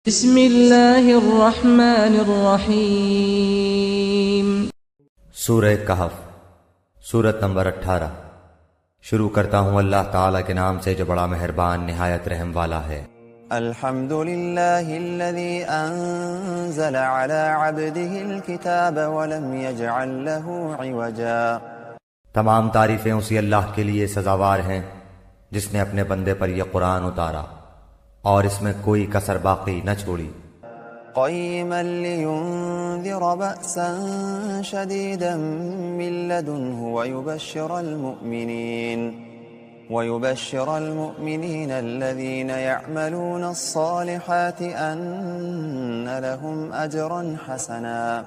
بسم اللہ الرحمن الرحیم۔ سورہ کہف، سورت نمبر 18۔ شروع کرتا ہوں اللہ تعالیٰ کے نام سے جو بڑا مہربان نہایت رحم والا ہے۔ الحمد للہ الذی انزل على عبده الكتاب ولم يجعل له عوجا۔ تمام تعریفیں اسی اللہ کے لیے سزاوار ہیں جس نے اپنے بندے پر یہ قرآن اتارا اور اس میں کوئی کسر باقی نہ چھوڑی۔ قیما لینذر بأسا شدیدا من لدنه ويبشر المؤمنين الذين يعملون الصالحات أن لهم أجرا حسنا۔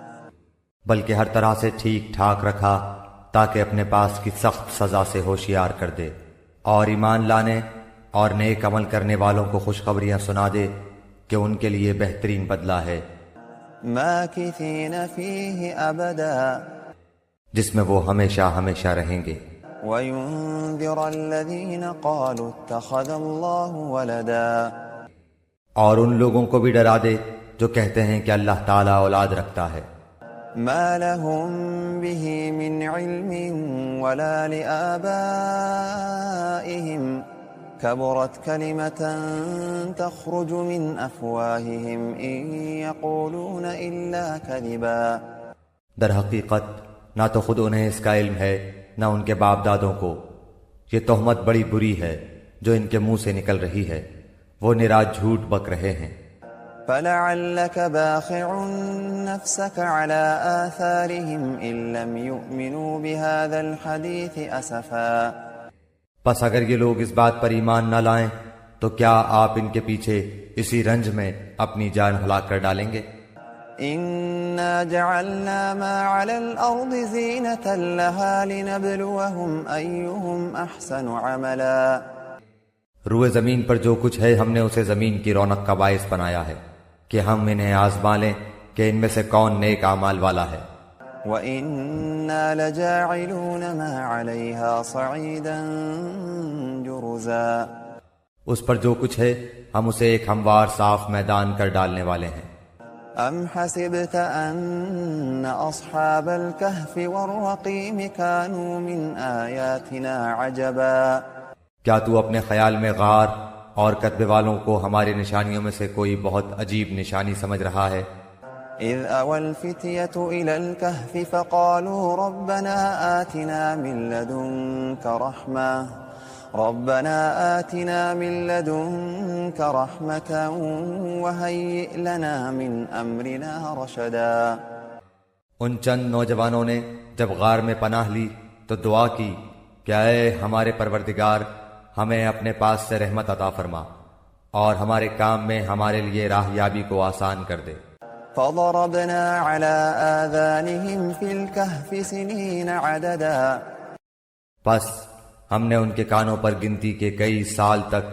بلکہ ہر طرح سے ٹھیک ٹھاک رکھا تاکہ اپنے پاس کی سخت سزا سے ہوشیار کر دے اور ایمان لانے اور نیک عمل کرنے والوں کو خوشخبریاں سنا دے کہ ان کے لیے بہترین بدلہ ہے، ماکثین فیہ ابدا، جس میں وہ ہمیشہ ہمیشہ رہیں گے۔ وینذر الذین قالوا اتخذ اللہ ولدا، اور ان لوگوں کو بھی ڈرا دے جو کہتے ہیں کہ اللہ تعالیٰ اولاد رکھتا ہے۔ ما لهم به من علم ولا لآبائهم كبرت كلمة تخرج من أفواههم إن يقولون إلا كذبا۔ در حقیقت نہ تو خود انہیں اس کا علم ہے نہ ان کے باپ دادوں کو، یہ تہمت بڑی بری ہے جو ان کے منہ سے نکل رہی ہے، وہ نرا جھوٹ بک رہے ہیں۔ فلعلك باخع نفسك على آثارهم إن لم يؤمنوا بهذا الحديث أسفا۔ پس اگر یہ لوگ اس بات پر ایمان نہ لائیں تو کیا آپ ان کے پیچھے اسی رنج میں اپنی جان ہلاک کر ڈالیں گے؟ إنا جعلنا ما على الأرض زينة لها لنبلوهم أيهم أحسن عملا۔ روئے زمین پر جو کچھ ہے ہم نے اسے زمین کی رونق کا باعث بنایا ہے کہ ہم انہیں آزما لیں کہ ان میں سے کون نیک اعمال والا ہے۔ وَإِنَّا لَجَاعِلُونَ مَا عَلَيْهَا صَعِيدًا جُرُزًا۔ اس پر جو کچھ ہے ہم اسے ایک ہموار صاف میدان کر ڈالنے والے ہیں۔ أَمْ حَسِبْتَ أَنَّ أَصْحَابَ الْكَهْفِ وَالرَّقِيمِ كَانُوا مِنْ آيَاتِنَا عَجَبًا۔ کیا تو اپنے خیال میں غار اور کتبے والوں کو ہماری نشانیوں میں سے کوئی بہت عجیب نشانی سمجھ رہا ہے؟ إِذْ أَوَى الْفِتْيَةُ إِلَى الْكَهْفِ فَقَالُوا رَبَّنَا آتِنَا مِن لَّدُنكَ رَحْمَةً وَهَيِّئْ لَنَا مِنْ أَمْرِنَا رَشَدًا۔ ان چند نوجوانوں نے جب غار میں پناہ لی تو دعا کی کہ اے ہمارے پروردگار ہمیں اپنے پاس سے رحمت عطا فرما اور ہمارے کام میں ہمارے لیے راہ یابی کو آسان کر دے۔ فضربنا على آذانهم في الكهف سنين عددا۔ پس ہم نے ان کے کانوں پر گنتی کے کئی سال تک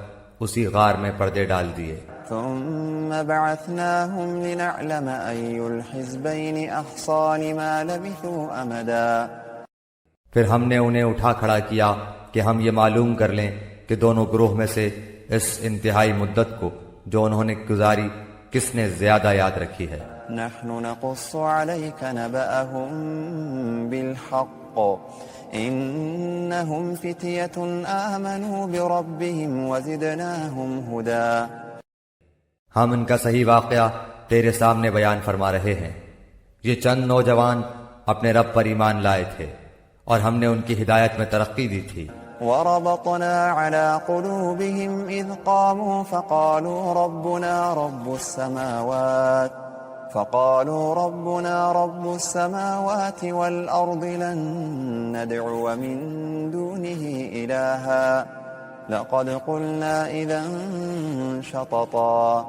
اسی غار میں پردے ڈال دیے۔ ثم بعثناهم لنعلم أي الحزبين أحصى لما لبثوا أمدا۔ پھر ہم نے انہیں اٹھا کھڑا کیا کہ ہم یہ معلوم کر لیں کہ دونوں گروہ میں سے اس انتہائی مدت کو جو انہوں نے گزاری کس نے زیادہ یاد رکھی ہے۔ نحن نقص عليك نبأهم بالحق إنهم فتية آمنوا بربهم وزدناهم هدى۔ ہم ان کا صحیح واقعہ تیرے سامنے بیان فرما رہے ہیں، یہ چند نوجوان اپنے رب پر ایمان لائے تھے اور ہم نے ان کی ہدایت میں ترقی دی تھی۔ وربطنا على قلوبهم إذ قاموا فقالوا ربنا رب السماوات والأرض لن ندعو من دونه إلها لقد قلنا إذا شططا۔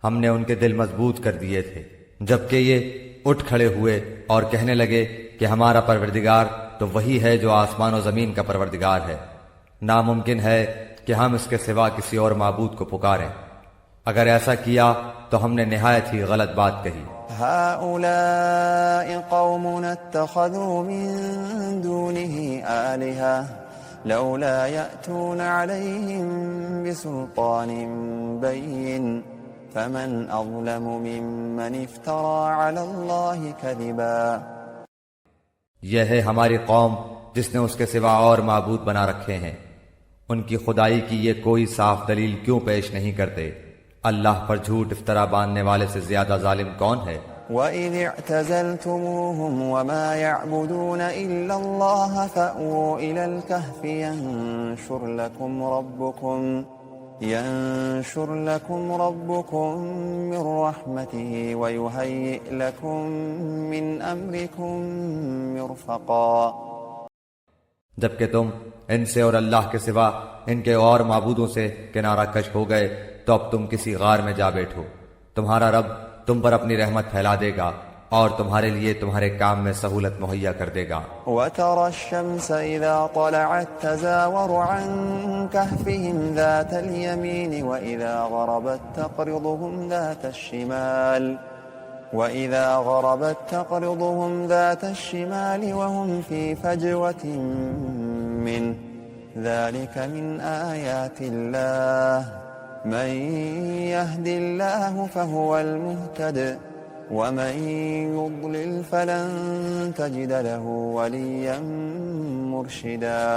ہم نے ان کے دل مضبوط کر دیے تھے جبکہ یہ اٹھ کھڑے ہوئے اور کہنے لگے کہ ہمارا پروردگار تو وہی ہے جو آسمان و زمین کا پروردگار ہے، ناممکن ہے کہ ہم اس کے سوا کسی اور معبود کو پکاریں، اگر ایسا کیا تو ہم نے نہایت ہی غلط بات کہی۔ هؤلاء قومنا اتخذوا من دونه آلهة لولا يأتون عليهم بسلطان بين فمن أظلم ممن افترى على الله كذبا. یہ ہے ہماری قوم جس نے اس کے سوا اور معبود بنا رکھے ہیں، ان کی خدائی کی یہ کوئی صاف دلیل کیوں پیش نہیں کرتے؟ اللہ پر جھوٹ افطرا باندھنے والے سے زیادہ ظالم کون ہے؟ وَإِذِ اعْتَزَلْتُمُوهُمْ وَمَا يَعْبُدُونَ إِلَّا اللَّهَ فَأْوُوا إِلَى الْكَهْفِ يَنشُرْ لَكُمْ رَبُّكُمْ مِنْ رَحْمَتِهِ وَيُهَيِّئْ لَكُمْ مِنْ أَمْرِكُمْ مِرْفَقًا. جبکہ تم ان سے اور اللہ کے سوا ان کے اور معبودوں سے کنارہ کش ہو گئے تو اب تم کسی غار میں جا بیٹھو، تمہارا رب تم پر اپنی رحمت پھیلا دے گا اور تمہارے لیے تمہارے کام میں سہولت مہیا کر دے گا. وَتَرَى الشَّمْسَ إِذَا طَلَعَتْ تَزَاوَرُ عَنْ كَهْفِهِمْ ذَاتَ الْيَمِينِ وَإِذَا غَرَبَتْ تَقْرِضُهُمْ ذَاتَ الشِّمَالِ وَهُمْ فِي فَجْوَةٍ مِّنْهُ ذَلِكَ مِنْ آيَاتِ اللَّهِ مَنْ يَهْدِ اللَّهُ فَهُوَ الْمُهْتَدِ وَمَنْ يُضْلِلْ فَلَنْ تَجِدَ لَهُ وَلِيًّا مُرْشِدًا.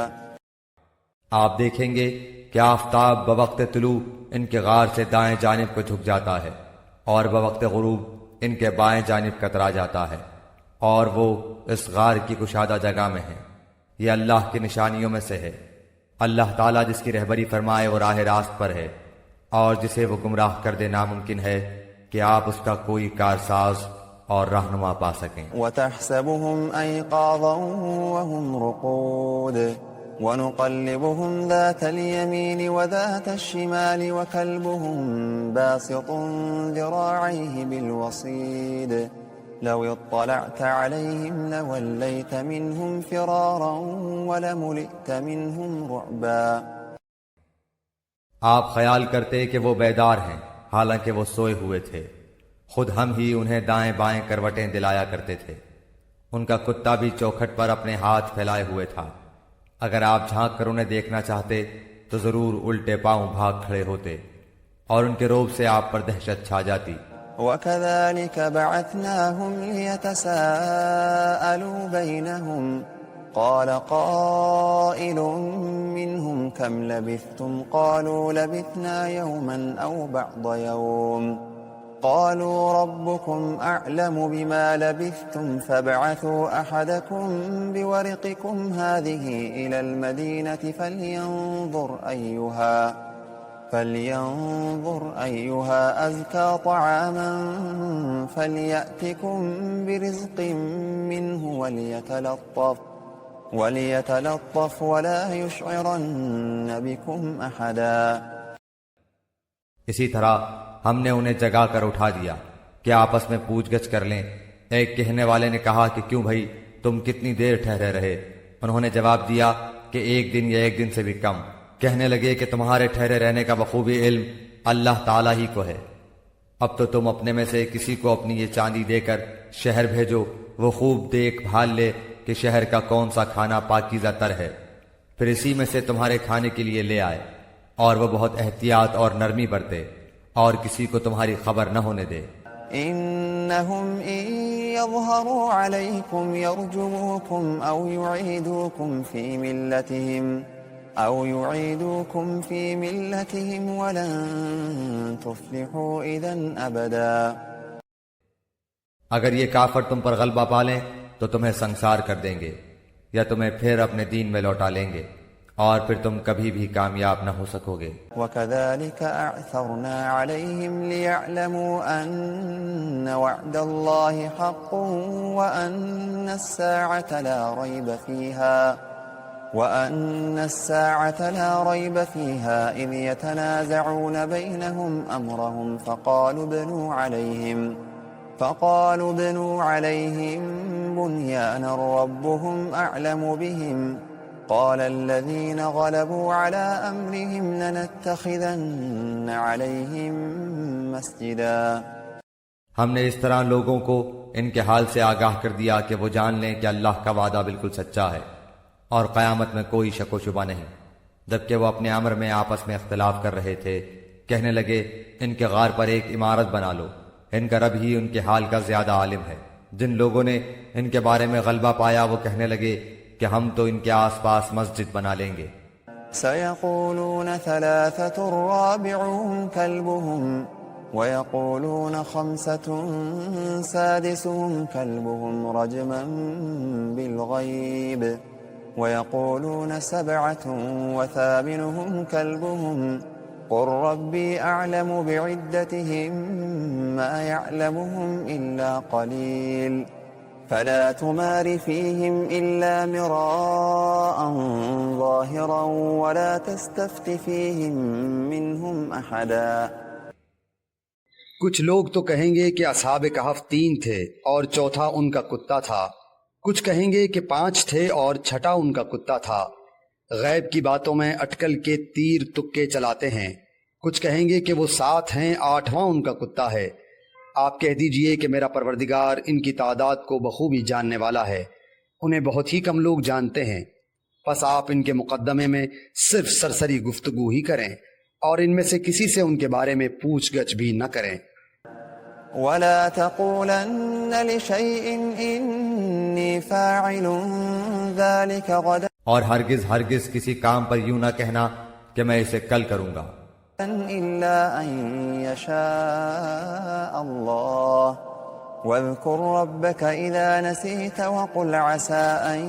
آپ دیکھیں گے کہ آفتاب بوقت طلوع ان کے غار سے دائیں جانب کو جھک جاتا ہے اور بوقت غروب ان کے بائیں جانب کترا جاتا ہے، اور وہ اس غار کی کشادہ جگہ میں ہے. یہ اللہ کی نشانیوں میں سے ہے. اللہ تعالیٰ جس کی رہبری فرمائے وہ راہ راست پر ہے، اور جسے وہ گمراہ کر دے ناممکن ہے کہ آپ اس کا کوئی کارساز اور رہنما پا سکیں. وَتَحْسَبُهُمْ أَيْقَاظًا وَهُمْ رُقُودٌ وَنُقَلِّبُهُمْ ذَاتَ الْيَمِينِ وَذَاتَ الشِّمَالِ وَكَلْبُهُمْ بَاسِطٌ ذِرَاعَيْهِ بِالْوَصِيدِ لَوِ اطَّلَعْتَ عَلَيْهِمْ لَوَلَّيْتَ مِنْهُمْ فِرَارًا وَلَمُلِئْتَ مِنْهُمْ رُعْبًا. آپ خیال کرتے کہ وہ بیدار ہیں حالانکہ وہ سوئے ہوئے تھے. خود ہم ہی انہیں دائیں بائیں کروٹیں دلایا کرتے تھے. ان کا کتا بھی چوکھٹ پر اپنے ہاتھ پھیلائے ہوئے تھا. اگر آپ جھانک کر انہیں دیکھنا چاہتے تو ضرور الٹے پاؤں بھاگ کھڑے ہوتے اور ان کے روب سے آپ پر دہشت چھا جاتی. وَكَذَلِكَ بَعَثْنَاهُمْ لِيَتَسَاءَلُوا بَيْنَهُمْ قال قائل منهم كم لبثتم قالوا لبثنا يوما أو بعض يوم قالوا ربكم أعلم بما لبثتم فابعثوا أحدكم بورقكم هذه إلى المدينة فلينظر أيها أزكى طعاما فليأتكم برزق منه وليتلطف ولا يشعرن بكم أحدا. اسی طرح ہم نے انہیں جگا کر اٹھا دیا کہ آپس میں پوچھ گچھ کر لیں. ایک کہنے والے نے کہا کہ کیوں بھائی تم کتنی دیر ٹھہرے رہے؟ انہوں نے جواب دیا کہ ایک دن یا ایک دن سے بھی کم. کہنے لگے کہ تمہارے ٹھہرے رہنے کا بخوبی علم اللہ تعالیٰ ہی کو ہے. اب تو تم اپنے میں سے کسی کو اپنی یہ چاندی دے کر شہر بھیجو، وہ خوب دیکھ بھال لے کہ شہر کا کون سا کھانا پاکیزہ تر ہے، پھر اسی میں سے تمہارے کھانے کے لیے لے آئے، اور وہ بہت احتیاط اور نرمی برتے اور کسی کو تمہاری خبر نہ ہونے دے. انہم ان یظہروا علیکم یرجموکم او یعیدوکم فی ملتہم ولن تفلحوا اذن ابدا. اگر یہ کافر تم پر غلبہ پالیں تو تمہیں سنسار کر دیں گے یا تمہیں پھر اپنے دین میں لوٹا لیں گے اور پھر تم کبھی بھی کامیاب نہ ہو سکو گے. وَكَذَلِكَ أَعْثَرْنَا عَلَيْهِمْ لِيَعْلَمُوا أَنَّ وَعْدَ اللَّهِ حَقٌّ وَأَنَّ السَّاعَةَ لَا رَيْبَ فِيهَا إِذْ يَتَنَازَعُونَ بَيْنَهُمْ أَمْرَهُمْ فقالوا ابنوا عليهم بنيانا ربهم أعلم بهم قال الذين غلبوا على أمرهم لنتخذن عليهم مسجدا. ہم نے اس طرح لوگوں کو ان کے حال سے آگاہ کر دیا کہ وہ جان لیں کہ اللہ کا وعدہ بالکل سچا ہے اور قیامت میں کوئی شک و شبہ نہیں. جبکہ وہ اپنے امر میں آپس میں اختلاف کر رہے تھے کہنے لگے ان کے غار پر ایک عمارت بنا لو، ان کا رب ہی ان کے حال کا زیادہ عالم ہے۔ جن لوگوں نے ان کے بارے میں غلبہ پایا وہ کہنے لگے کہ ہم تو ان کے آس پاس مسجد بنا لیں گے۔ سيقولون ثلاثة رابعهم كلبهم ويقولون 5 سادسهم كلبهم رجما بالغيب ويقولون 7 وثامنهم كلبهم قل ربي أعلم بعدتهم ما يعلمهم إلا قليل فلا تمار فيهم إلا مراء ظاهرا ولا تستفت فيهم منهم أحدا۔ کچھ لوگ تو کہیں گے کہ اصحاب کہف 3 تھے اور چوتھا ان کا کتا تھا، کچھ کہیں گے کہ 5 تھے اور چھٹا ان کا کتا تھا۔ غیب کی باتوں میں اٹکل کے تیر تکے چلاتے ہیں، کچھ کہیں گے کہ وہ 7 ہیں، 8واں ان کا کتا ہے۔ آپ کہہ دیجئے کہ میرا پروردگار ان کی تعداد کو بخوبی جاننے والا ہے، انہیں بہت ہی کم لوگ جانتے ہیں۔ پس آپ ان کے مقدمے میں صرف سرسری گفتگو ہی کریں اور ان میں سے کسی سے ان کے بارے میں پوچھ گچھ بھی نہ کریں۔ ولا تقولن لشيء إني فاعل ذلك غدا اور ہرگز ہرگز کسی کام پر یوں نہ کہنا کہ میں اسے کل کروں گا، إلا أن يشاء الله واذكر ربك إذا نسيت وقل عسى أن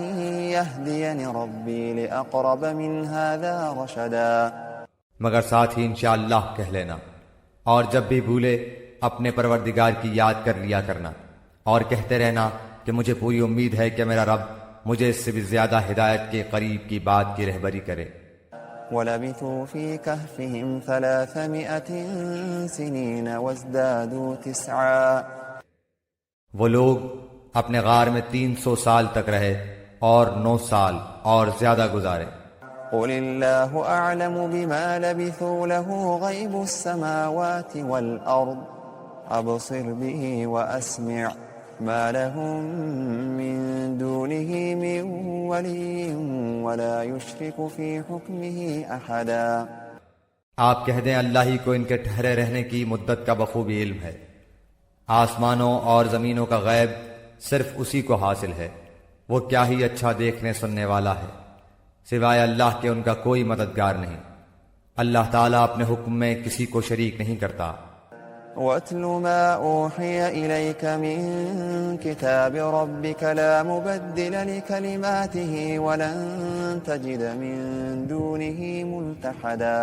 يهديني ربي لأقرب من هذا رشدا۔ مگر ساتھ ہی انشاءاللہ کہہ لینا، اور جب بھی بھولے اپنے پروردگار کی یاد کر لیا کرنا، اور کہتے رہنا کہ مجھے پوری امید ہے کہ میرا رب مجھے اس سے بھی زیادہ ہدایت کے قریب کی بات کی رہبری کرے۔ وَلَبِثُوا فِي كَهْفِهِمْ 300 سِنِينَ وَازْدَادُوا 9۔ وہ لوگ اپنے غار میں 300 سال تک رہے اور 9 سال اور زیادہ گزارے۔ قل الله أعلم بما لبثوا له غيب السماوات والأرض أبصر به وأسمع ما لهم من دونه من ولي ولا يشرك في حكمه أحدا۔ آپ کہہ دیں اللہ ہی کو ان کے ٹھہرے رہنے کی مدت کا بخوبی علم ہے، آسمانوں اور زمینوں کا غیب صرف اسی کو حاصل ہے، وہ کیا ہی اچھا دیکھنے سننے والا ہے، سوائے اللہ کے ان کا کوئی مددگار نہیں۔ اللہ تعالیٰ اپنے حکم میں کسی کو شریک نہیں کرتا۔ وَاتْلُ مَا أُوحِيَ إِلَيْكَ مِن كِتَابِ رَبِّكَ لَا مُبَدِّلَ لِكَلِمَاتِهِ وَلَن تَجِدَ مِن دُونِهِ مُلْتَحَدًا۔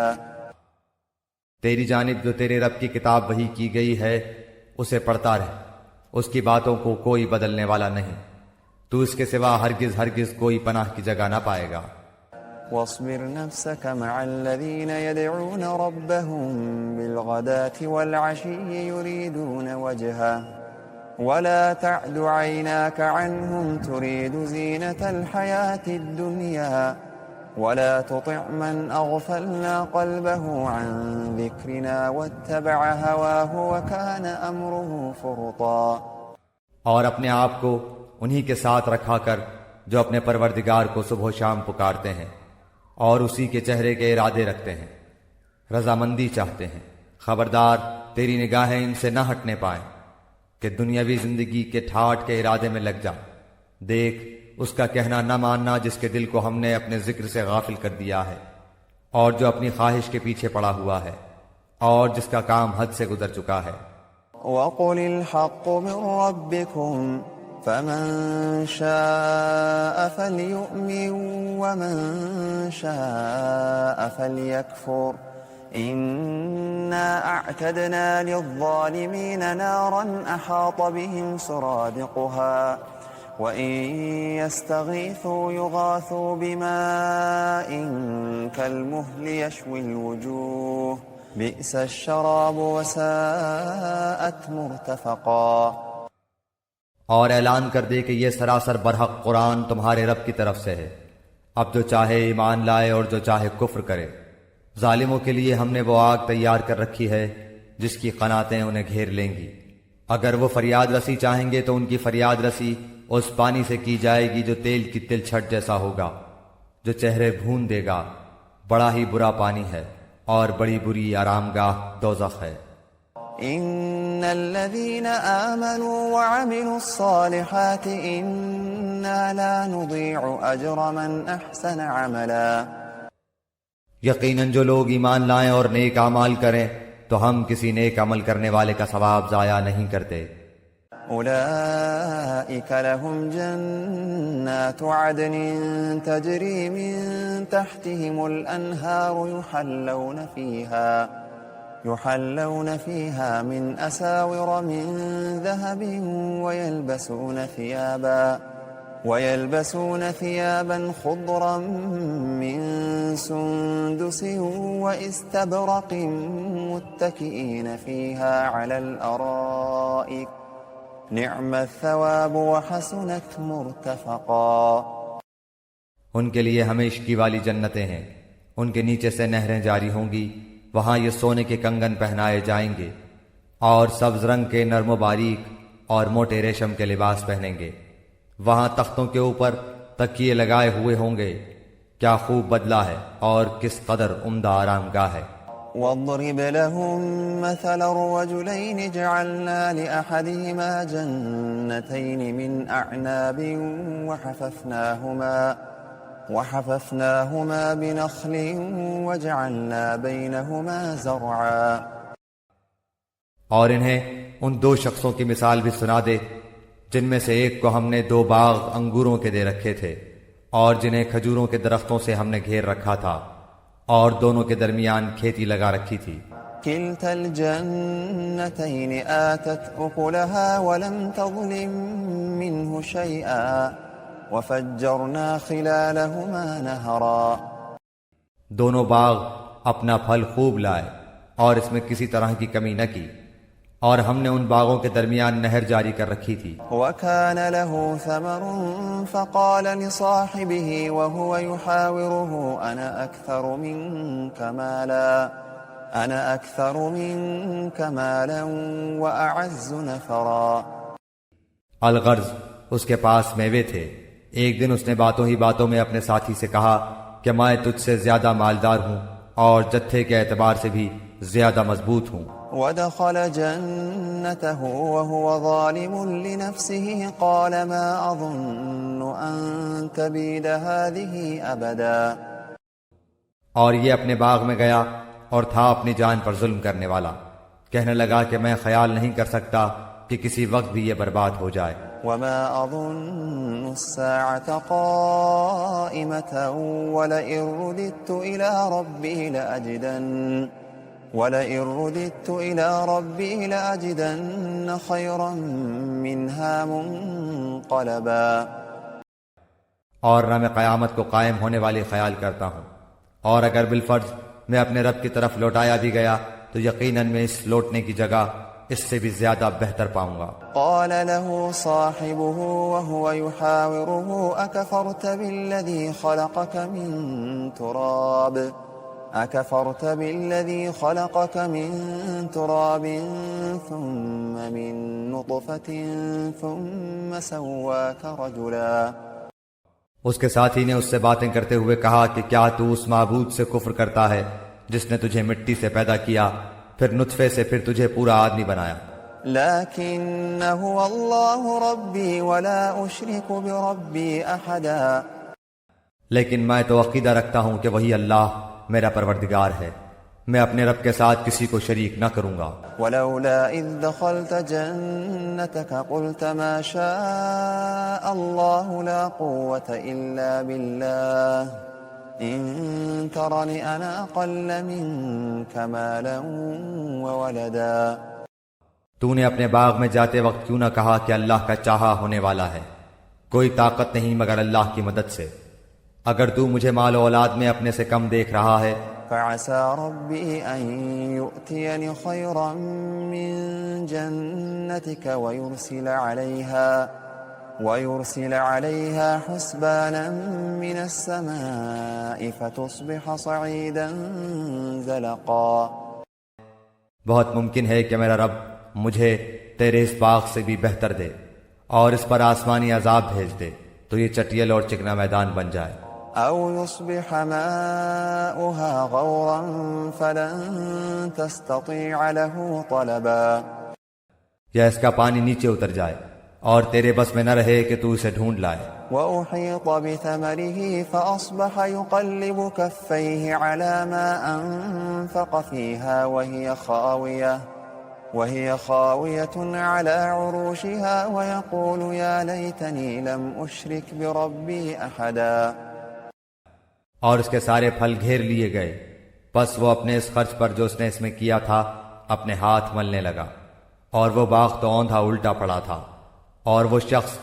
تیری جانب جو تیرے رب کی کتاب وحی کی گئی ہے اسے پڑھتا رہ، اس کی باتوں کو کوئی بدلنے والا نہیں، تو اس کے سوا ہرگز ہرگز کوئی پناہ کی جگہ نہ پائے گا۔ واصبر نفسك مع الذين يدعون ربهم بالغداة والعشي يريدون وجهه ولا تعد عيناك عنهم تريد زينة الحياة الدنيا ولا تطع من أغفلنا قلبه عن ذكرنا واتبع هواه وكان أمره فرطا۔ اور اپنے آپ کو انہی کے ساتھ رکھا کر جو اپنے پروردگار کو صبح و شام پکارتے ہیں اور اسی کے چہرے کے ارادے رکھتے ہیں، رضامندی چاہتے ہیں۔ خبردار تیری نگاہیں ان سے نہ ہٹنے پائیں کہ دنیاوی زندگی کے ٹھاٹ کے ارادے میں لگ جا۔ دیکھ اس کا کہنا نہ ماننا جس کے دل کو ہم نے اپنے ذکر سے غافل کر دیا ہے، اور جو اپنی خواہش کے پیچھے پڑا ہوا ہے، اور جس کا کام حد سے گزر چکا ہے۔ وَقُلِ الْحَقُّ مِن رَّبِّكُمْ فَمَن شَاءَ فَلْيُؤْمِن وَمَن شَاءَ فَلْيَكْفُرْ إِنَّا أَعْتَدْنَا لِلظَّالِمِينَ نَارًا أَحَاطَ بِهِمْ سُرَادِقُهَا وَإِن يَسْتَغِيثُوا يُغَاثُوا بِمَاءٍ كَالْمُهْلِ يَشْوِي الْوُجُوهَ بِئْسَ الشَّرَابُ وَسَاءَتْ مُرْتَفَقًا۔ اور اعلان کر دے کہ یہ سراسر برحق قرآن تمہارے رب کی طرف سے ہے، اب جو چاہے ایمان لائے اور جو چاہے کفر کرے۔ ظالموں کے لیے ہم نے وہ آگ تیار کر رکھی ہے جس کی قناتیں انہیں گھیر لیں گی۔ اگر وہ فریاد رسی چاہیں گے تو ان کی فریاد رسی اس پانی سے کی جائے گی جو تیل کی تل چھٹ جیسا ہوگا، جو چہرے بھون دے گا، بڑا ہی برا پانی ہے۔ اور بڑی بری آرامگاہ دوزخ ہے۔ إن الذين آمنوا وعملوا الصالحات إنا لا نضيع أجر من أحسن عملا یقیناً جو لوگ ایمان لائیں اور نیک اعمال کریں تو ہم کسی نیک عمل کرنے والے کا ثواب ضائع نہیں کرتے۔ أولئك لهم جنات عدن تجري من تحتهم الأنهار يحلون فيها من أساور من ذهب ويلبسون ثيابا خضرا من سندس واستبرق متكئين فيها على الأرائك نعم الثواب وحسنت مرتفقا۔ ان کے لیے ہمیشگی والی جنتیں ہیں، ان کے نیچے سے نہریں جاری ہوں گی، وہاں یہ سونے کے کنگن پہنائے جائیں گے اور سبز رنگ کے نرم و باریک اور موٹے ریشم کے لباس پہنیں گے، وہاں تختوں کے اوپر تکیے لگائے ہوئے ہوں گے، کیا خوب بدلہ ہے اور کس قدر عمدہ آرام گاہ ہے۔ واضرب لهم مثل الرجلين جعلنا لأحدهما جنتين من أعناب وحففناهما بنخل وجعلنا بينهما زرعا۔ اور انہیں ان دو شخصوں کی مثال بھی سنا دے جن میں سے ایک کو ہم نے 2 باغ انگوروں کے دے رکھے تھے اور جنہیں کھجوروں کے درختوں سے ہم نے گھیر رکھا تھا اور دونوں کے درمیان کھیتی لگا رکھی تھی۔ كلتا الجنتين آتت أكلها ولم تظلم منه شيئا وفجرنا خلالهما نهرا۔ دونوں باغ اپنا پھل خوب لائے اور اس میں کسی طرح کی کمی نہ کی، اور ہم نے ان باغوں کے درمیان نہر جاری کر رکھی تھی۔ وكان له ثمر فقال لصاحبه وهو يحاوره أنا أكثر منك مالا وأعز نفرا۔ الغرض اس کے پاس میوے تھے، ایک دن اس نے باتوں ہی باتوں میں اپنے ساتھی سے کہا کہ میں تجھ سے زیادہ مالدار ہوں اور جتھے کے اعتبار سے بھی زیادہ مضبوط ہوں۔ ودخل جنته وهو ظالم لنفسه قال ما أظن أن تبيد هذه أبدا۔ اور یہ اپنے باغ میں گیا اور تھا اپنی جان پر ظلم کرنے والا، کہنے لگا کہ میں خیال نہیں کر سکتا کہ کسی وقت بھی یہ برباد ہو جائے۔ وما أظن الساعة قائمة ولئن رددت إلى ربي لأجدن خيرا منها منقلبا۔ اور نہ میں قیامت کو قائم ہونے والی خیال کرتا ہوں، اور اگر بالفرض میں اپنے رب کی طرف لوٹایا بھی گیا تو یقیناً میں اس لوٹنے کی جگہ اس سے بھی زیادہ بہتر پاؤں گا۔ قال له صاحبه وهو يحاوره أكفرت بالذي خلقك من تراب ثم من نطفة ثم سواك رجلا۔ اس کے ساتھی نے اس سے باتیں کرتے ہوئے کہا کہ کیا تو اس معبود سے کفر کرتا ہے جس نے تجھے مٹی سے پیدا کیا، پھر نطفے سے، پھر تجھے پورا آدمی بنایا۔ لكن هو الله ربي ولا أشرك بربي أحدا۔ لیکن میں تو عقیدہ رکھتا ہوں کہ وہی اللہ میرا پروردگار ہے، میں اپنے رب کے ساتھ کسی کو شریک نہ کروں گا۔ ولولا إذ دخلت جنتك قلت ما شاء الله لا قوة إلا بالله إن ترني أنا أقل منك مالا وولدا۔ تو نے اپنے باغ میں جاتے وقت کیوں نہ کہا کہ اللہ کا چاہا ہونے والا ہے، کوئی طاقت نہیں مگر اللہ کی مدد سے، اگر تو مجھے مال و اولاد میں اپنے سے کم دیکھ رہا ہے۔ فعسى ربي أن يؤتيني خيرا من جنتك ويرسل عليها حسبانا من السماء فتصبح صعيدا زلقا۔ بہت ممکن ہے کہ میرا رب مجھے تیرے اس باغ سے بھی بہتر دے اور اس پر آسمانی عذاب بھیج دے تو یہ چٹیل اور چکنا میدان بن جائے۔ أو يصبح ماؤها غورا فلن تستطيع له طلبا یا اس کا پانی نیچے اتر جائے اور تیرے بس میں نہ رہے کہ تو اسے ڈھونڈ لائے. وأحيط بثمره فأصبح يقلب كفيه على ما أنفق فيها وهي خاوية على عروشها ويقول يا ليتني لم أشرك بربي أحدا. اور اس کے سارے پھل گھیر لیے گئے، پس وہ اپنے اس خرچ پر جو اس نے اس میں کیا تھا اپنے ہاتھ ملنے لگا، اور وہ باغ تو اوندھا الٹا پڑا تھا، اور وہ شخص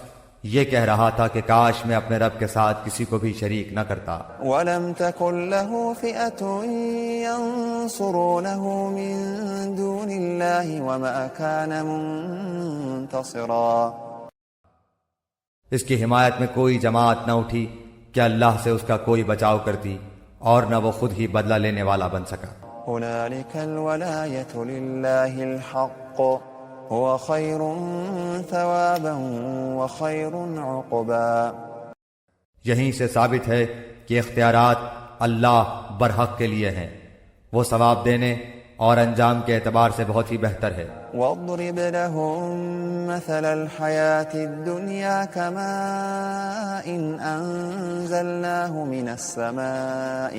یہ کہہ رہا تھا کہ کاش میں اپنے رب کے ساتھ کسی کو بھی شریک نہ کرتا. وَلَمْ تَكُنْ لَهُ فِئَةٌ يَنصُرُونَهُ مِن دُونِ اللَّهِ وَمَا كَانَ مُنْتَصِرًا. اس کی حمایت میں کوئی جماعت نہ اٹھی کہ اللہ سے اس کا کوئی بچاؤ کرتی، اور نہ وہ خود ہی بدلہ لینے والا بن سکا. هُنَالِكَ الْوَلَایَةُ لِلَّهِ الْحَقُّ هُوَ خَيْرٌ ثَوَابًا وَخَيْرٌ عُقْبًا. یہیں سے ثابت ہے کہ اختیارات اللہ برحق کے لیے ہیں، وہ ثواب دینے اور انجام کے اعتبار سے بہت ہی بہتر ہے. وَاضْرِبْ لَهُم مَّثَلَ الْحَيَاةِ الدُّنْيَا كَمَاءٍ أَنزَلْنَاهُ مِنَ السَّمَاءِ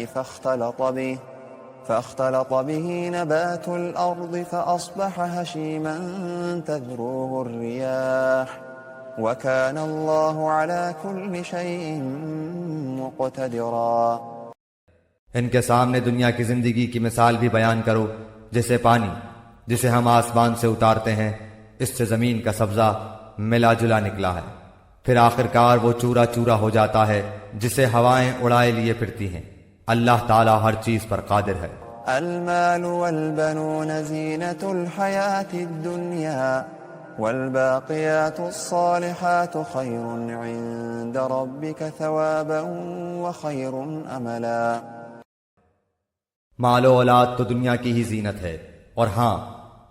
فاختلط به نبات الأرض فأصبح هشيما تذروه الرياح وكان الله على كل شيء مقتدرا. ان کے سامنے دنیا کی زندگی کی مثال بھی بیان کرو، جیسے پانی جسے ہم آسمان سے اتارتے ہیں، اس سے زمین کا سبزہ ملا جلا نکلا ہے، پھر آخرکار وہ چورا چورا ہو جاتا ہے جسے ہوائیں اڑائے لیے پھرتی ہیں. اللہ تعالی ہر چیز پر قادر ہے. المال والبنون زینة الحیاة الدنیا والباقیات الصالحات خیر عند ربک ثوابا وخیر املا. مال و اولاد تو دنیا کی ہی زینت ہے، اور ہاں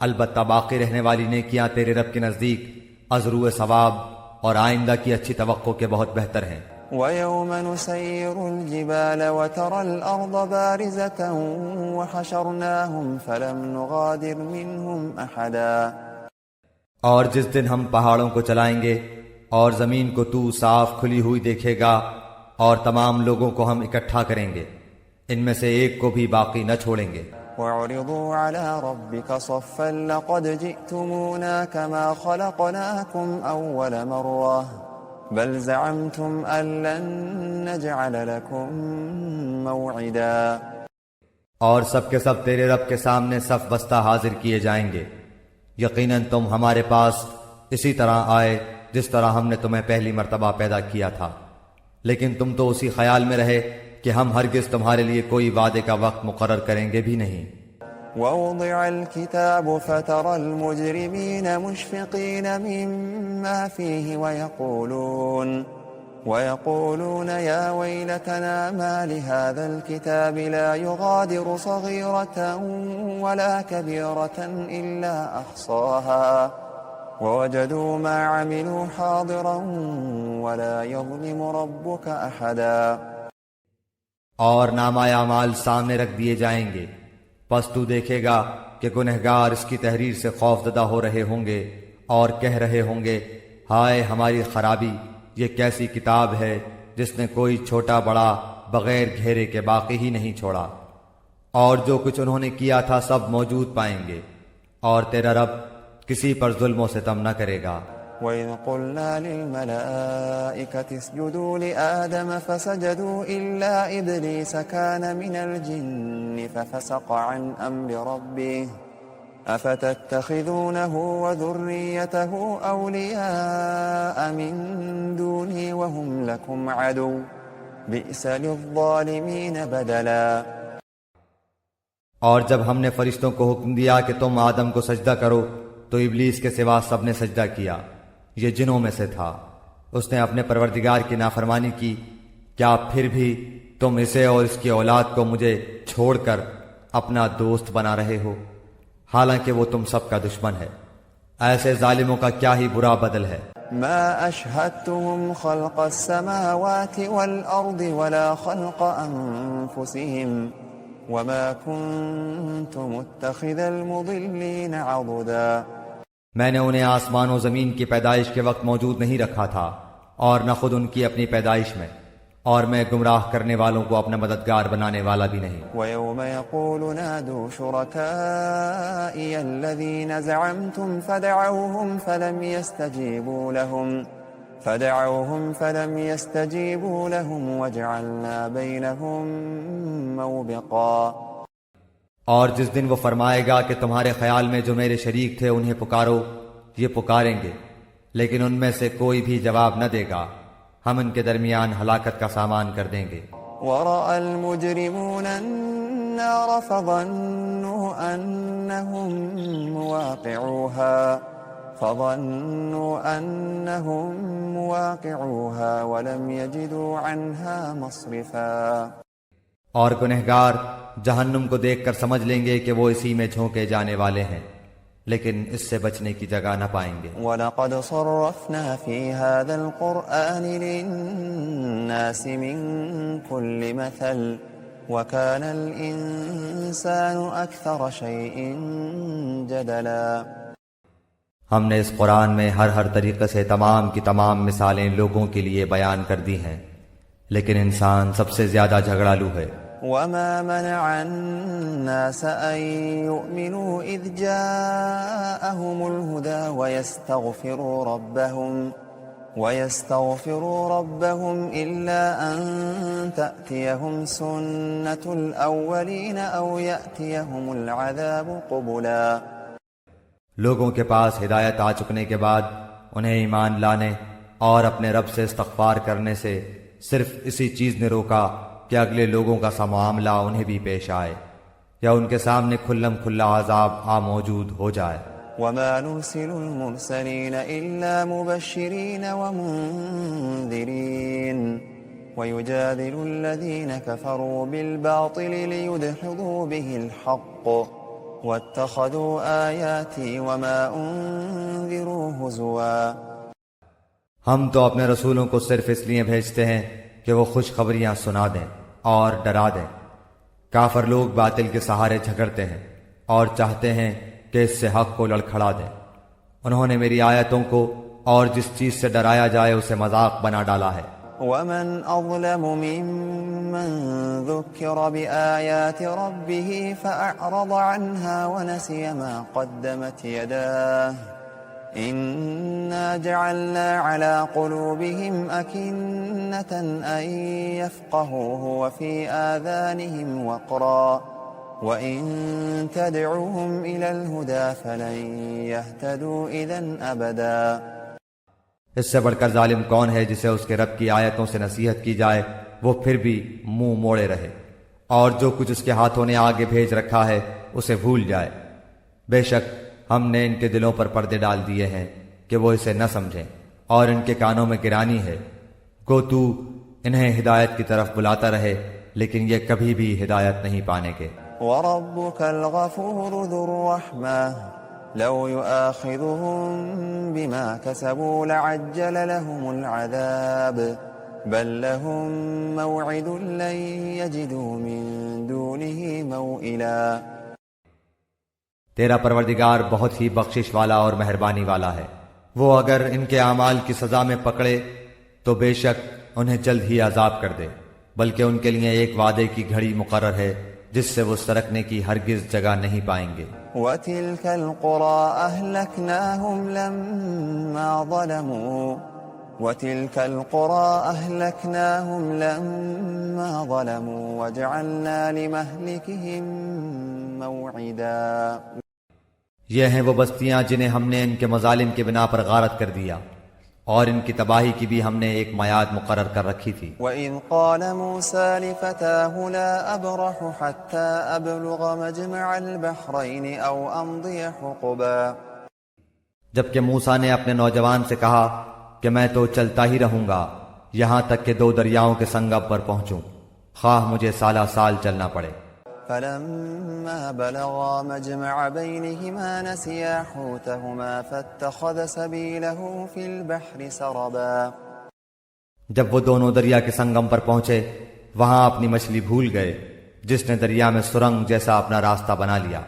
البتہ باقی رہنے والی نیکیاں تیرے رب کے نزدیک ازرو ثواب اور آئندہ کی اچھی توقع کے بہت بہتر ہیں. وَيَوْمَ نُسَيِّرُ الْجِبَالَ وَتَرَى الْأَرْضَ بَارِزَةً وَحَشَرْنَاهُمْ فَلَمْ نُغَادِرْ مِنْهُمْ أَحَدًا. اور جس دن ہم پہاڑوں کو چلائیں گے اور زمین کو تو صاف کھلی ہوئی دیکھے گا، اور تمام لوگوں کو ہم اکٹھا کریں گے، ان میں سے ایک کو بھی باقی نہ چھوڑیں گے. وَعُرِضُوا عَلَى رَبِّكَ صَفًّا لَقَدْ جِئْتُمُونَا كَمَا خَلَقْنَاكُمْ أَوَّلَ مَرَّةٍ بل زعمتم أن لن نجعل لكم موعدا. اور سب کے سب تیرے رب کے سامنے صف بستہ حاضر کیے جائیں گے. یقیناً تم ہمارے پاس اسی طرح آئے جس طرح ہم نے تمہیں پہلی مرتبہ پیدا کیا تھا، لیکن تم تو اسی خیال میں رہے کہ ہم ہرگز تمہارے لیے کوئی وعدے کا وقت مقرر کریں گے بھی نہیں. ووضع الكتاب فترى المجرمين مشفقين مما فيه ويقولون يا ويلتنا ما لهذا الكتاب لا يغادر صغيرة ولا كبيرة إلا أحصاها ووجدوا ما عملوا حاضرا ولا يظلم ربك أحدا. اور نامہ اعمال سامنے رکھ دیے جائیں گے، پس تو دیکھے گا کہ گنہگار اس کی تحریر سے خوف زدہ ہو رہے ہوں گے اور کہہ رہے ہوں گے ہائے ہماری خرابی، یہ کیسی کتاب ہے جس نے کوئی چھوٹا بڑا بغیر گھیرے کے باقی ہی نہیں چھوڑا، اور جو کچھ انہوں نے کیا تھا سب موجود پائیں گے، اور تیرا رب کسی پر ظلم و ستم نہ کرے گا. وَإِذْ قُلْنَا لِلْمَلَائِكَةِ اسْجُدُوا لِآدَمَ فَسَجَدُوا إِلَّا إِبْلِيسَ كَانَ مِنَ الْجِنِّ فَفَسَقَ عَنْ أَمْرِ رَبِّهِ أَفَتَتَّخِذُونَهُ وَذُرِّيَّتَهُ أَوْلِيَاءَ مِن دُونِي وَهُمْ لَكُمْ عَدُوٌّ بِئْسَ لِلظَّالِمِينَ بَدَلًا. اور جب ہم نے فرشتوں کو حکم دیا کہ تم آدم کو سجدہ کرو تو ابلیس کے سوا سب نے سجدہ کیا، یہ جنوں میں سے تھا. اس نے اپنے پروردگار کی نافرمانی کی. کیا پھر بھی تم اسے اور اس کی اولاد کو مجھے چھوڑ کر اپنا دوست بنا رہے ہو، حالانکہ وہ تم سب کا دشمن ہے. ایسے ظالموں کا کیا ہی برا بدل ہے. ما أشهدتهم خلق السماوات والأرض ولا خلق أنفسهم وما كنت متخذ المضلين عضدا. میں نے انہیں آسمان و زمین کی پیدائش کے وقت موجود نہیں رکھا تھا اور نہ خود ان کی اپنی پیدائش میں، اور میں گمراہ کرنے والوں کو اپنا مددگار بنانے والا بھی نہیں. ويوم يقول نادوا شركائي الذين زعمتم فدعوهم فلم يستجيبوا لهم وجعلنا بينهم موبقا. اور جس دن وہ فرمائے گا کہ تمہارے خیال میں جو میرے شریک تھے انہیں پکارو، یہ پکاریں گے لیکن ان میں سے کوئی بھی جواب نہ دے گا، ہم ان کے درمیان ہلاکت کا سامان کر دیں گے. ورأى المجرمون النار فظنوا أنهم مواقعوها ولم يجدوا عنها مصرفا. اور گنہگار جہنم کو دیکھ کر سمجھ لیں گے کہ وہ اسی میں جھونکے جانے والے ہیں، لیکن اس سے بچنے کی جگہ نہ پائیں گے. وَلَقَدْ صَرَّفْنَا فِي هَذَا الْقُرْآنِ لِلنَّاسِ مِنْ كُلِّ مَثَلٍ وَكَانَ الْإِنسَانُ أَكْثَرَ شَيْءٍ جَدَلًا. ہم نے اس قرآن میں ہر طریقے سے تمام کی تمام مثالیں لوگوں کے لیے بیان کر دی ہیں، لیکن انسان سب سے زیادہ جھگڑالو ہے. وما منع الناس أن يؤمنوا إذ جاءهم الهدى ويستغفروا ربهم إلا أن تأتيهم سنة الأولين أو يأتيهم العذاب قبلا. لوگوں کے پاس ہدایت آ چکنے کے بعد انہیں ایمان لانے اور اپنے رب سے استغفار کرنے سے صرف اسی چیز نے روکا کہ اگلے لوگوں کا سا معاملہ انہیں بھی پیش آئے یا ان کے سامنے کھلم کھلا عذاب موجود ہو جائے. وما نرسل المرسلين إلا مبشرين ومنذرين ويجادل الذين كفروا بالباطل ليدحضوا به الحق واتخذوا آياتي وما أنذروا هزوا. ہم تو اپنے رسولوں کو صرف اس لیے بھیجتے ہیں کہ وہ خوشخبریاں سنا دیں اور ڈرا دیں. کافر لوگ باطل کے سہارے جھگڑتے ہیں اور چاہتے ہیں کہ اس سے حق کو لڑکھڑا دیں. انہوں نے میری آیتوں کو اور جس چیز سے ڈرایا جائے اسے مذاق بنا ڈالا ہے. ومن أظلم ممن ذكر بآيات ربه فأعرض عنها ونسي ما قدمت يداه إنا جعلنا على قلوبهم أكنة أن يفقهوه وفي آذانهم وقرا وإن تدعوهم إلى الهدى فلن يهتدوا إذن أبدا. اس سے بڑھ کر ظالم کون ہے جسے اس کے رب کی آیتوں سے نصیحت کی جائے وہ پھر بھی منہ موڑے رہے اور جو کچھ اس کے ہاتھوں نے آگے بھیج رکھا ہے اسے بھول جائے. بے شک ہم نے ان کے دلوں پر پردے ڈال دیے ہیں کہ وہ اسے نہ سمجھیں اور ان کے کانوں میں گرانی ہے. گو تو انہیں ہدایت کی طرف بلاتا رہے لیکن یہ کبھی بھی ہدایت نہیں پانے کے. وَرَبُّكَ الْغَفُورُ ذُو الرَّحْمَةِ لَوْ يُؤَاخِذُهُم بِمَا كَسَبُوا لَعَجَّلَ لَهُمُ الْعَذَابَ بَل لَّهُم مَّوْعِدٌ لَّن يَجِدُوا مِن دُونِهِ مَوْئِلًا. تیرا پروردگار بہت ہی بخشش والا اور مہربانی والا ہے. وہ اگر ان کے اعمال کی سزا میں پکڑے تو بے شک انہیں جلد ہی عذاب کر دے، بلکہ ان کے لیے ایک وعدے کی گھڑی مقرر ہے جس سے وہ سرکنے کی ہرگز جگہ نہیں پائیں گے. وَتِلْكَ الْقُرَىٰ أَهْلَكْنَاهُمْ لَمَّا ظَلَمُوا وَجَعَلْنَا لِمَهْلِكِهِم مَّوْعِدًا. یہ ہیں وہ بستیاں جنہیں ہم نے ان کے مظالم کے بنا پر غارت کر دیا اور ان کی تباہی کی بھی ہم نے ایک میعاد مقرر کر رکھی تھی. وَإِذْ قَالَ مُوسَىٰ لِفَتَاهُ لَا أَبْرَحُ حَتَّىٰ أَبْلُغَ مَجْمَعَ الْبَحْرَيْنِ أَوْ أَمْضِيَ حُقُبًا. جبکہ موسیٰ نے اپنے نوجوان سے کہا کہ میں تو چلتا ہی رہوں گا یہاں تک کہ 2 دریاؤں کے سنگم پر پہنچوں، خواہ مجھے سالہ سال چلنا پڑے. فلما بلغا مجمع بينهما نسيا حوتهما فاتخذ سبيله في البحر سربا جب وہ دونوں دریا کے سنگم پر پہنچے وہاں اپنی مچھلی بھول گئے جس نے دریا میں سرنگ جیسا اپنا راستہ بنا لیا۔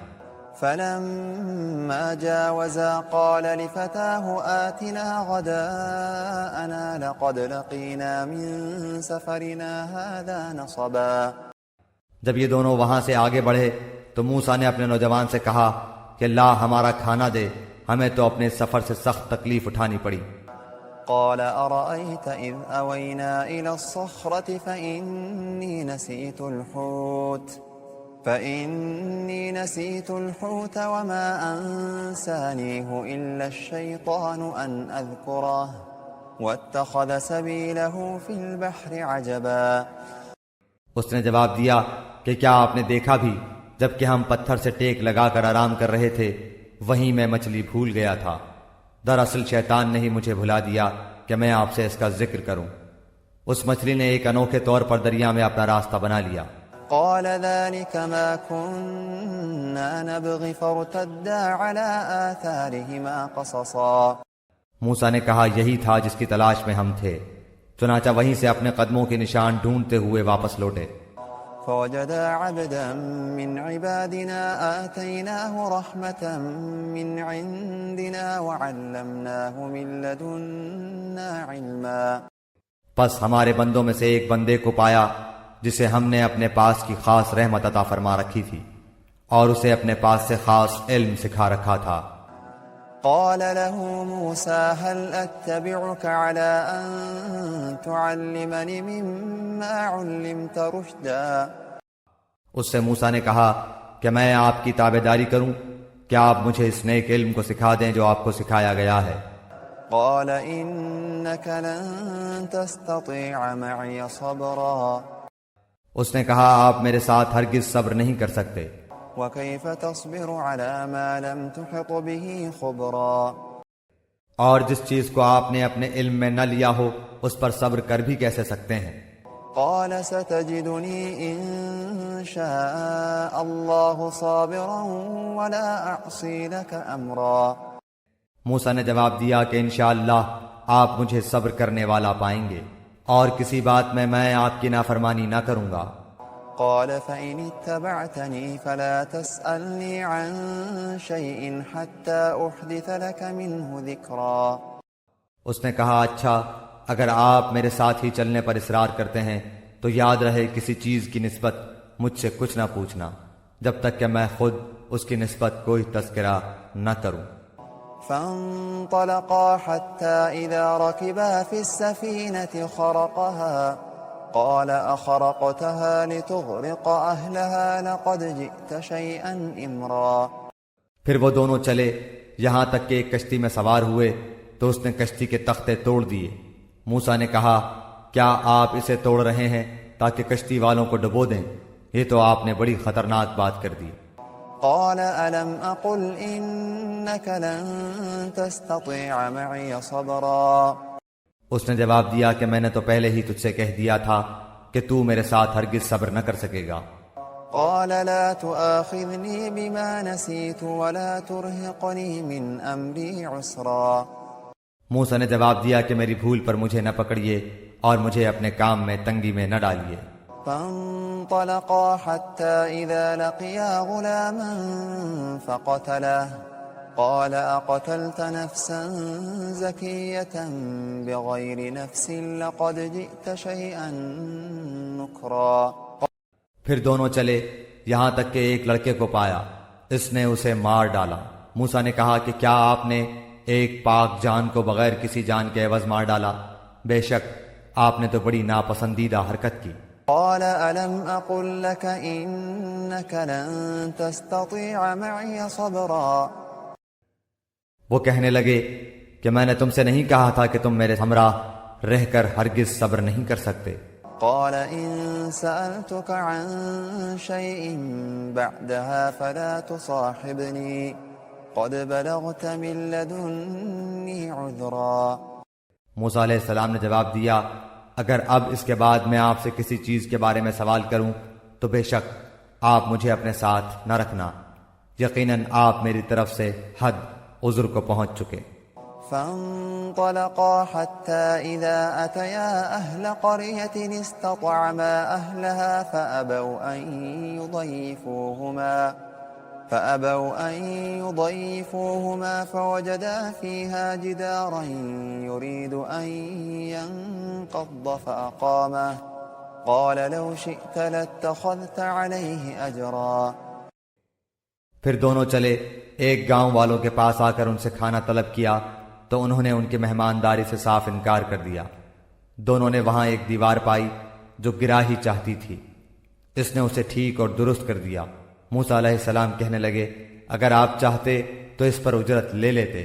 فلما جاوزا قال لفتاه آتنا غداءنا لقد لقينا من سفرنا هذا نصبا جب یہ دونوں وہاں سے آگے بڑھے تو موسیٰ نے اپنے نوجوان سے کہا کہ لا ہمارا کھانا دے، ہمیں تو اپنے سفر سے سخت تکلیف اٹھانی پڑی۔ قال أرأيت إذ أوينا إلى الصخرة فإني نسيت الحوت وما أنسانيه إلا الشيطان أن أذكره واتخذ سبيله في البحر عجبا اس نے جواب دیا کہ کیا آپ نے دیکھا بھی جب کہ ہم پتھر سے ٹیک لگا کر آرام کر رہے تھے وہیں میں مچھلی بھول گیا تھا۔ دراصل شیطان نے ہی مجھے بھلا دیا کہ میں آپ سے اس کا ذکر کروں۔ اس مچھلی نے ایک انوکھے طور پر دریا میں اپنا راستہ بنا لیا۔ قال ذلك ما كنا نبغي فارتدا على آثارهما قصصا موسیٰ نے کہا یہی تھا جس کی تلاش میں ہم تھے، چنانچہ وہیں سے اپنے قدموں کے نشان ڈھونڈتے ہوئے واپس لوٹے۔ فوجدا عبدا من عبادنا آتيناه رحمة من عندنا وعلمناه من لدنا علما پس ہمارے بندوں میں سے ایک بندے کو پایا جسے ہم نے اپنے پاس کی خاص رحمت عطا فرما رکھی تھی اور اسے اپنے پاس سے خاص علم سکھا رکھا تھا۔ قال له موسى هل أتبعك على أن تعلمني مما علمت رشدا اس سے موسیٰ نے کہا کہ میں آپ کی تابعداری کروں، کیا آپ مجھے اس نیک علم کو سکھا دیں جو آپ کو سکھایا گیا ہے۔ قال إنك لن تستطيع معي صبرا اس نے کہا آپ میرے ساتھ ہرگز صبر نہیں کر سکتے۔ وكيف تصبر على ما لم تحط به خبرا اور جس چیز کو آپ نے اپنے علم میں نہ لیا ہو اس پر صبر کر بھی کیسے سکتے ہیں۔ قال ستجدني إن شاء الله صابرا ولا أعصي لك أمرا موسیٰ نے جواب دیا کہ انشاءاللہ آپ مجھے صبر کرنے والا پائیں گے اور کسی بات میں آپ کی نافرمانی نہ کروں گا۔ قال فإن اتبعتني فلا تسألني عن شيء حتى أحدث لك منه ذكرا اس نے کہا اچھا اگر آپ میرے ساتھ ہی چلنے پر اصرار کرتے ہیں تو یاد رہے کسی چیز کی نسبت مجھ سے کچھ نہ پوچھنا جب تک کہ میں خود اس کی نسبت کوئی تذکرہ نہ کروں۔ فانطلقا حتى إذا ركبا في السفينة خرقها قال أخرقتها لتغرق أهلها لقد جئت شيئا إمرا پھر وہ دونوں چلے یہاں تک کہ ایک کشتی میں سوار ہوئے تو اس نے کشتی کے تختے توڑ دیے۔ موسیٰ نے کہا کیا آپ اسے توڑ رہے ہیں تاکہ کشتی والوں کو ڈبو دیں؟ یہ تو آپ نے بڑی خطرناک بات کر دی۔ قال ألم أقل إنك لن تستطيع معي صبرا اس نے جواب دیا کہ میں نے تو پہلے ہی تجھ سے کہہ دیا تھا کہ تو میرے ساتھ ہرگز صبر نہ کر سکے گا۔ قال لا تؤاخذني بما نسيت ولا ترهقني من أمري عسرا موسیٰ نے جواب دیا کہ میری بھول پر مجھے نہ پکڑیے اور مجھے اپنے کام میں تنگی میں نہ ڈالیے۔ فانطلقا حتى إذا لقيا غلاما فقتله قال أقتلت نفسا زكية بغير نفس لقد جئت شيئا نكرا پھر دونوں چلے یہاں تک کہ ایک لڑکے کو پایا، اس نے اسے مار ڈالا۔ موسیٰ نے کہا کہ کیا آپ نے ایک پاک جان کو بغیر کسی جان کے عوض مار ڈالا؟ بے شک آپ نے تو بڑی ناپسندیدہ حرکت کی۔ قال ألم أقل لك إنك لن تستطيع معي صبرا وہ کہنے لگے کہ میں نے تم سے نہیں کہا تھا کہ تم میرے ہمراہ رہ کر ہرگز صبر نہیں کر سکتے۔ قال إن سألتك عن شيء بعدها فلا تصاحبني قد بلغت من لدني عذرا موسیٰ علیہ السلام نے جواب دیا اگر اب اس کے بعد میں آپ سے کسی چیز کے بارے میں سوال کروں تو بے شک آپ مجھے اپنے ساتھ نہ رکھنا، یقیناً آپ میری طرف سے حد عذر کو پہنچ چکے۔ فانطلقا حتى إذا أتيا أهل قرية استطعما أهلها فأبوا أن يضيفوهما فوجدا فيها جدارا يريد أن ينقض فأقامه قال لو شئت لاتخذت عليه أجرا۔ پھر دونوں چلے، ایک گاؤں والوں کے پاس آ کر ان سے کھانا طلب کیا تو انہوں نے ان کی مہمانداری سے صاف انکار کر دیا۔ دونوں نے وہاں ایک دیوار پائی جو گرا ہی چاہتی تھی، اس نے اسے ٹھیک اور درست کر دیا۔ موسیٰ علیہ السلام کہنے لگے اگر آپ چاہتے تو اس پر اجرت لے لیتے۔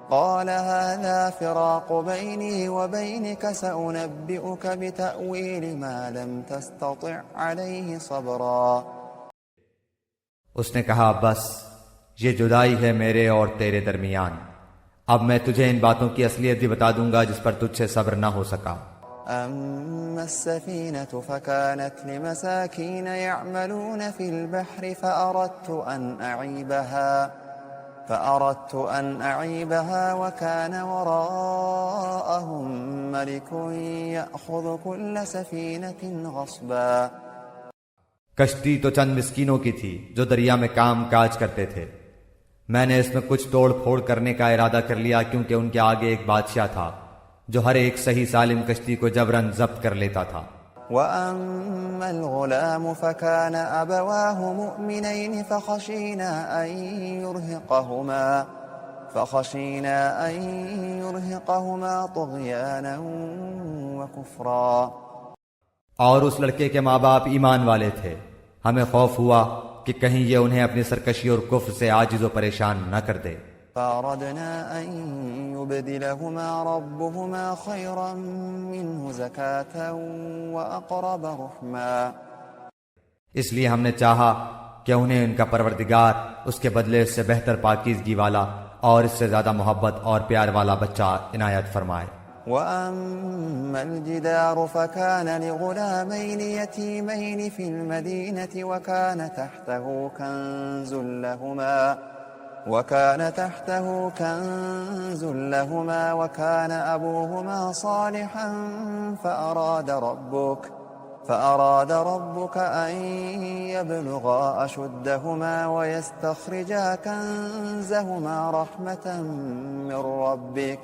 قال هذا فراق بيني وبينك سأنبئك بتأويل ما لم تستطع عليه صبرا۔ اس نے کہا بس یہ جدائی ہے میرے اور تیرے درمیان، اب میں تجھے ان باتوں کی اصلیت بھی بتا دوں گا جس پر تجھ سے صبر نہ ہو سکا۔ أما السفينة فكانت لمساكين يعملون في البحر فأردت أن أعيبها وكان وراءهم ملك يأخذ كل سفينة غصبا۔ کشتی تو چند مسکینوں کی تھی جو دریا میں کام کاج کرتے تھے، میں نے اس میں کچھ توڑ پھوڑ کرنے کا ارادہ کر لیا کیونکہ ان کے آگے ایک بادشاہ تھا جو ہر ایک صحیح سالم کشتی کو جبراً ضبط کر لیتا تھا۔ وَأَمَّا الْغُلَامُ فَكَانَ أَبَوَاهُ مُؤْمِنَيْنِ فَخَشِينَا أَن يُرْهِقَهُمَا طُغْيَانًا وَكُفْرًا۔ اور اس لڑکے کے ماں باپ ایمان والے تھے، ہمیں خوف ہوا کہ کہیں یہ انہیں اپنی سرکشی اور کفر سے عاجز و پریشان نہ کر دے۔ فَأَرَدْنَا أَن يُبْدِلَهُمَا رَبُّهُمَا خَيْرًا مِّنْهُ زَكَاةً وَأَقْرَبَ رُحْمًا۔ اس لیے ہم نے چاہا کہ انہیں ان کا پروردگار اس کے بدلے اس سے بہتر پاکیزگی والا اور اس سے زیادہ محبت اور پیار والا بچہ عنایت فرمائے۔ وَأَمَّا الْجِدَارُ فَكَانَ لِغُلَامَيْنِ يَتِيمَيْنِ فِي الْمَدِينَةِ وكان تحته كنز لهما وكان أبوهما صالحا فأراد ربك أن يبلغا أشدهما ويستخرجا كنزهما رحمة من ربك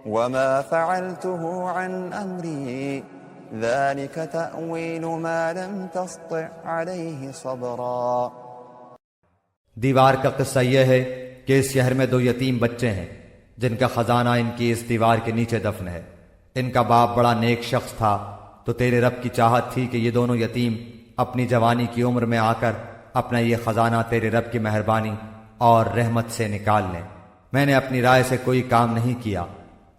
وما فعلته عن أمري ذلك تأويل ما لم تسطع عليه صبرا۔ دیوار کا قصہ یہ ہے کہ اس شہر میں دو یتیم بچے ہیں جن کا خزانہ ان کی اس دیوار کے نیچے دفن ہے۔ ان کا باپ بڑا نیک شخص تھا، تو تیرے رب کی چاہت تھی کہ یہ دونوں یتیم اپنی جوانی کی عمر میں آ کر اپنا یہ خزانہ تیرے رب کی مہربانی اور رحمت سے نکال لیں۔ میں نے اپنی رائے سے کوئی کام نہیں کیا،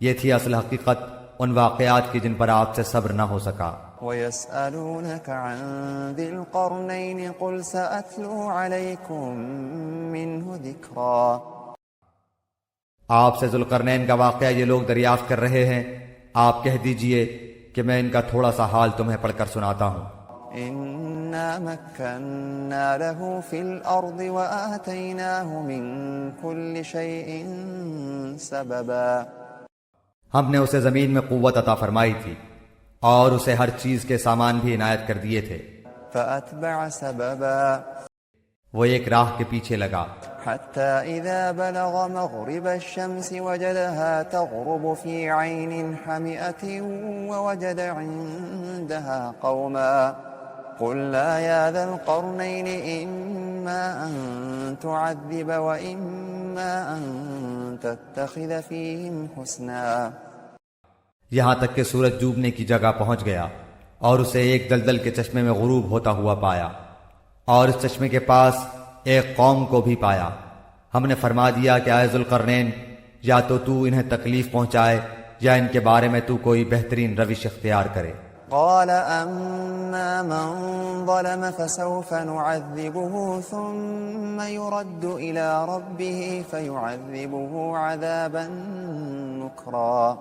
یہ تھی اصل حقیقت ان واقعات کی جن پر آپ سے صبر نہ ہو سکا۔ وَيَسْأَلُونَكَ عَنْ ذِي الْقَرْنَيْنِ قُلْ سَأَتْلُو عَلَيْكُمْ مِنْهُ ذِكْرًا۔ آپ سے ذوالقرنین کا واقعہ یہ لوگ دریافت کر رہے ہیں، آپ کہہ دیجئے کہ میں ان کا تھوڑا سا حال تمہیں پڑھ کر سناتا ہوں۔ إِنَّا مَكَّنَّا لَهُ فِي الْأَرْضِ وَآتَيْنَاهُ مِنْ كُلِّ شَيْءٍ سَبَبًا۔ ہم نے اسے زمین میں قوت عطا فرمائی تھی اور اسے ہر چیز کے سامان بھی عنایت کر دیے تھے۔ فَأَتْبَعَ سَبَبًا، وہ ایک راہ کے پیچھے لگا حَتَّى إِذَا بَلَغَ مَغْرِبَ الشَّمْسِ وَجَدَهَا تَغْرُبُ فِي عَيْنٍ حَمِئَةٍ وَوَجَدَ عِندَهَا قَوْمًا قُلْنَا يَا ذَا الْقَرْنَيْنِ إِمَّا أَن تُعَذِّبَ وَإِمَّا أَن تَتَّخِذَ فِيهِمْ حُسْنًا۔ یہاں تک کہ سورج ڈوبنے کی جگہ پہنچ گیا اور اسے ایک دلدل کے چشمے میں غروب ہوتا ہوا پایا، اور اس چشمے کے پاس ایک قوم کو بھی پایا۔ ہم نے فرما دیا کہ اے ذوالقرنین، یا تو انہیں تکلیف پہنچائے یا ان کے بارے میں کوئی بہترین روش اختیار کرے۔ قال أما من ظلم فسوف نعذبه ثم يرد إلى ربه فيعذبه عذابا نكرا۔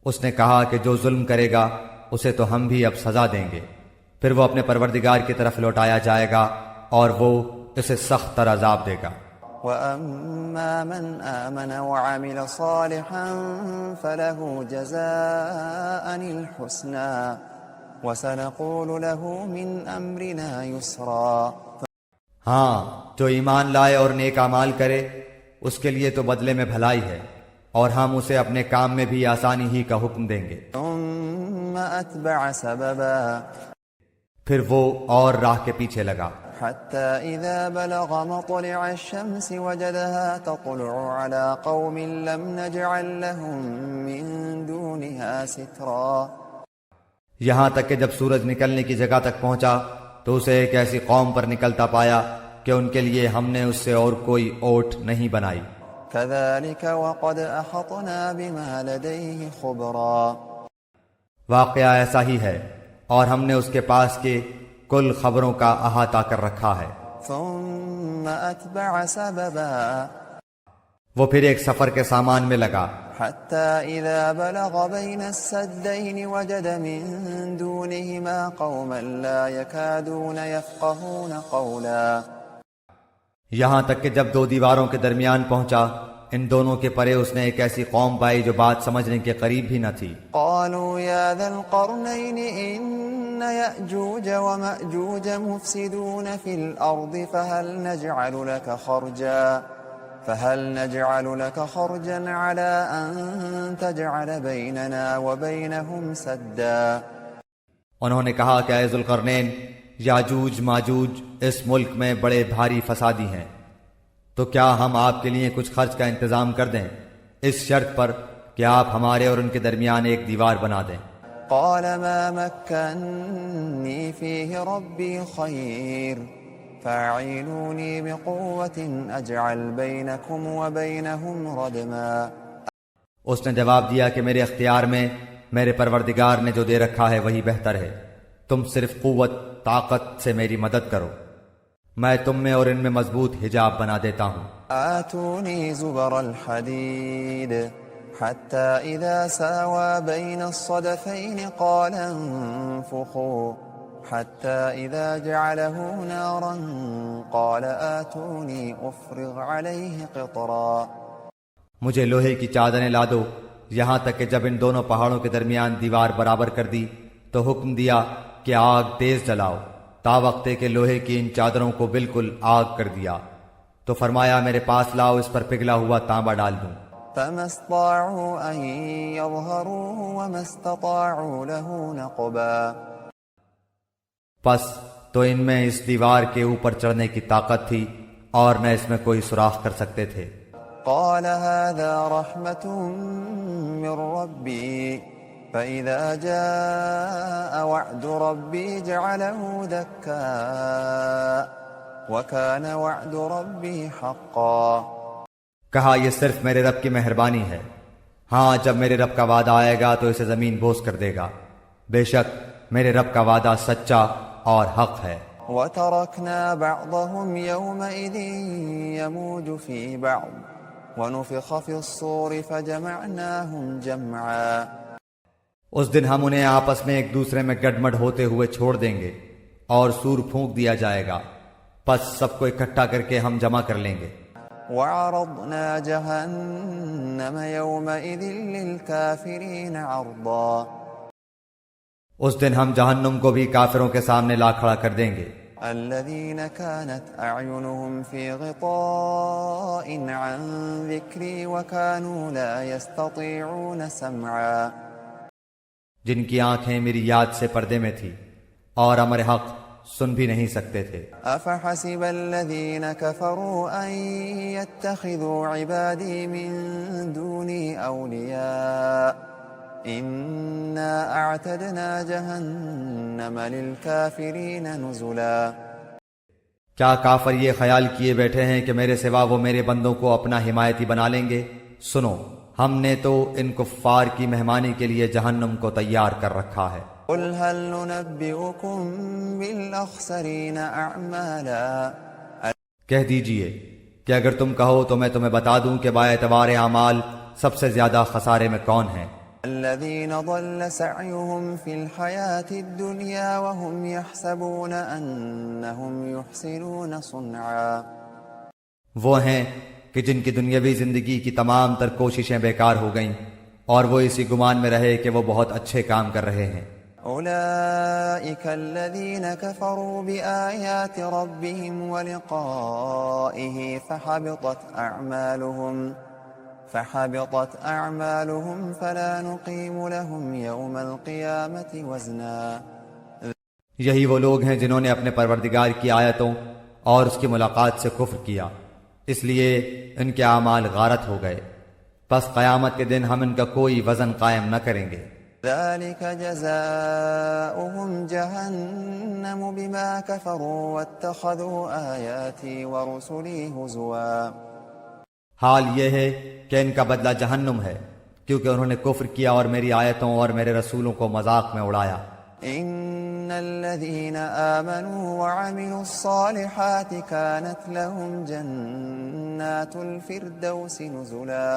اس نے کہا کہ جو ظلم کرے گا اسے تو ہم بھی اب سزا دیں گے، پھر وہ اپنے پروردگار کی طرف لوٹایا جائے گا اور وہ اسے سخت تر عذاب دے گا۔ وَأَمَّا مَنْ آمَنَ وَعَمِلَ صَالِحًا فَلَهُ جَزَاءً الْحُسْنَى وَسَنَقُولُ لَهُ مِنْ أَمْرِنَا يُسْرًا۔ ہاں، جو ایمان لائے اور نیک اعمال کرے اس کے لیے تو بدلے میں بھلائی ہے، اور ہم اسے اپنے کام میں بھی آسانی ہی کا حکم دیں گے۔ ثُمَّ أَتْبَعَ سَبَبًا، پھر وہ اور راہ کے پیچھے لگا، حتى إذا بلغ مطلع الشمس وجدها تطلع على قوم لم نجعل لهم من دونها سترا۔ یہاں تک کہ جب سورج نکلنے کی جگہ تک پہنچا تو اسے ایک ایسی قوم پر نکلتا پایا کہ ان کے لیے ہم نے اس سے اور کوئی اوٹ نہیں بنائی۔ كذلك وقد أحطنا بما لديه خبرا۔ واقعہ ایسا ہی ہے، اور ہم نے اس کے پاس کے کل خبروں کا احاطہ کر رکھا ہے۔ ثم أتبع سببا، وہ پھر ایک سفر کے سامان میں لگا، حتى إذا بلغ بين السدين وجد من دونهما قوما لا يكادون يفقهون قولا۔ یہاں تک کہ جب دو دیواروں کے درمیان پہنچا، ان دونوں کے پرے اس نے ایک ایسی قوم پائی جو بات سمجھنے کے قریب بھی نہ تھی۔ قالوا يا ذا القرنين إن يأجوج ومأجوج مفسدون في الأرض فهل نجعل لك خرجا على أن تجعل بيننا وبينهم سدا۔ انہوں نے کہا کہ اے ذوالقرنین، یاجوج ماجوج اس ملک میں بڑے بھاری فسادی ہیں، تو کیا ہم آپ کے لیے کچھ خرچ کا انتظام کر دیں، اس شرط پر کہ آپ ہمارے اور ان کے درمیان ایک دیوار بنا دیں۔ قال ما مكنني فيه ربي خير فاعينوني بقوة أجعل بينكم وبينهم ردما۔ اس نے جواب دیا کہ میرے اختیار میں میرے پروردگار نے جو دے رکھا ہے وہی بہتر ہے، تم صرف قوت طاقت سے میری مدد کرو، میں تم میں اور ان میں مضبوط حجاب بنا دیتا ہوں۔ آتوني زبر الحديد حتى إذا ساوى بين الصدفين قال انفخوا حتى إذا جعله نارا قال آتوني أفرغ عليه قطرا۔ مجھے لوہے کی چادریں لا دو، یہاں تک کہ جب ان دونوں پہاڑوں کے درمیان دیوار برابر کر دی تو حکم دیا کہ آگ تیز جلاؤ، تا وقتے کہ لوہے کی ان چادروں کو بالکل آگ کر دیا، تو فرمایا میرے پاس لاؤ، اس پر پگھلا ہوا تانبا ڈال دوں۔ فما استطاعوا أن يظهروه وما استطاعوا له نقبا۔ پس تو ان میں اس دیوار کے اوپر چڑھنے کی طاقت تھی اور نہ اس میں کوئی سوراخ کر سکتے تھے۔ قال هذا رحمة من ربي فإذا جاء وعد ربي جعله دكا وكان وعد ربي حقا۔ کہا یہ صرف میرے رب کی مہربانی ہے، ہاں جب میرے رب کا وعدہ آئے گا تو اسے زمین بوس کر دے گا، بے شک میرے رب کا وعدہ سچا اور حق ہے۔ وتركنا بعضهم يومئذ يموج في بعض ونفخ في الصور فجمعناهم جمعا۔ اس دن ہم انہیں آپس میں ایک دوسرے میں گڈمڈ ہوتے ہوئے چھوڑ دیں گے اور سور پھونک دیا جائے گا، پس سب کو اکٹھا کر کے ہم جمع کر لیں گے۔ وعرضنا جهنم يومئذ للكافرين عرضا۔ اس دن ہم جہنم کو بھی کافروں کے سامنے لا کھڑا کر دیں گے۔ الذين كانت أعينهم في غطاء عن ذكري وكانوا لا يستطيعون سمعا۔ جن کی آنکھیں میری یاد سے پردے میں تھی اور امر حق سن بھی نہیں سکتے تھے۔ أفحسب الذين كفروا أن يتخذوا عبادي من دوني أولياء إنا أعتدنا جهنم للكافرين نزلا۔ کیا کافر یہ خیال کیے بیٹھے ہیں کہ میرے سوا وہ میرے بندوں کو اپنا حمایتی بنا لیں گے؟ سنو، ہم نے تو ان کفار کی مہمانی کے لیے جہنم کو تیار کر رکھا ہے۔ قل هل ننبئكم بالأخسرين أعمالا۔ کہہ دیجئے کہ اگر تم کہو تو میں تمہیں بتا دوں کہ با اعتبار اعمال سب سے زیادہ خسارے میں کون ہیں۔ الذين ضل سعيهم في الحياة الدنيا وهم يحسبون أنهم يحسنون صنعا. وہ ہیں کہ جن کی دنیاوی زندگی کی تمام تر کوششیں بیکار ہو گئیں اور وہ اسی گمان میں رہے کہ وہ بہت اچھے کام کر رہے ہیں. أولئك الذين كفروا بآيات ربهم ولقائه فحبطت أعمالهم فلا نقيم لهم يوم القيامة وزنا. یہی وہ لوگ ہیں جنہوں نے اپنے پروردگار کی آیتوں اور اس کی ملاقات سے کفر کیا، اس لیے ان کے اعمال غارت ہو گئے، پس قیامت کے دن ہم ان کا کوئی وزن قائم نہ کریں گے. ذلك جزاؤهم جهنم بما كفروا واتخذوا آياتي ورسلي هزوا. حال یہ ہے کہ ان کا بدلہ جہنم ہے، کیونکہ انہوں نے کفر کیا اور میری آیتوں اور میرے رسولوں کو مذاق میں اڑایا. ان الذين آمنوا وعملوا الصالحات كانت لهم جنات الفردوس نزلا.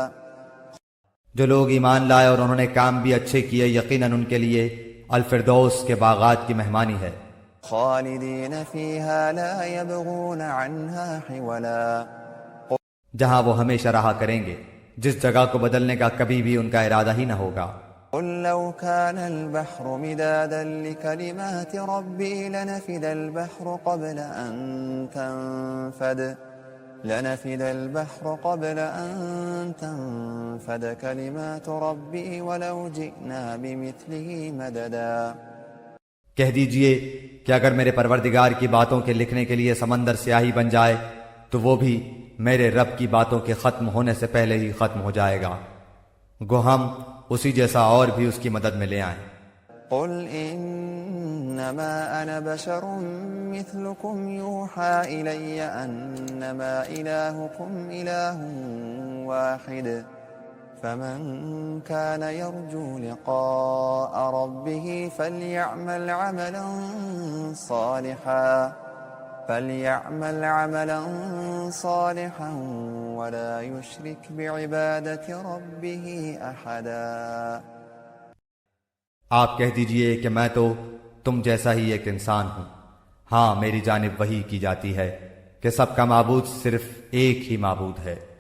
جو لوگ ایمان لائے اور انہوں نے کام بھی اچھے کیے، یقیناً ان کے لیے الفردوس کے باغات کی مہمانی ہے. خالدین فیہا لا یبغون عنہا حولا. جہاں وہ ہمیشہ رہا کریں گے، جس جگہ کو بدلنے کا کبھی بھی ان کا ارادہ ہی نہ ہوگا. قل لو كان البحر مدادا لكلمات ربي لنفد البحر قبل أن تنفد كلمات ربي ولو جئنا بمثله مددا. کہہ دیجئے کہ اگر میرے پروردگار کی باتوں کے لکھنے کے لیے سمندر سیاہی بن جائے تو وہ بھی میرے رب کی باتوں کے ختم ہونے سے پہلے ہی ختم ہو جائے گا، گو ہم اسی جیسا اور بھی اس کی مدد میں لے آئیں. قل انما انا بشر مثلكم يوحى الي انما الهكم اله واحد فمن كان يرجو لقاء ربه فليعمل عملا صالحا ولا يشرك بعبادة ربه احدا. آپ کہہ دیجئے کہ میں تو تم جیسا ہی ایک انسان ہوں. ہاں، میری جانب وحی کی جاتی ہے کہ سب کا معبود صرف ایک ہی معبود ہے.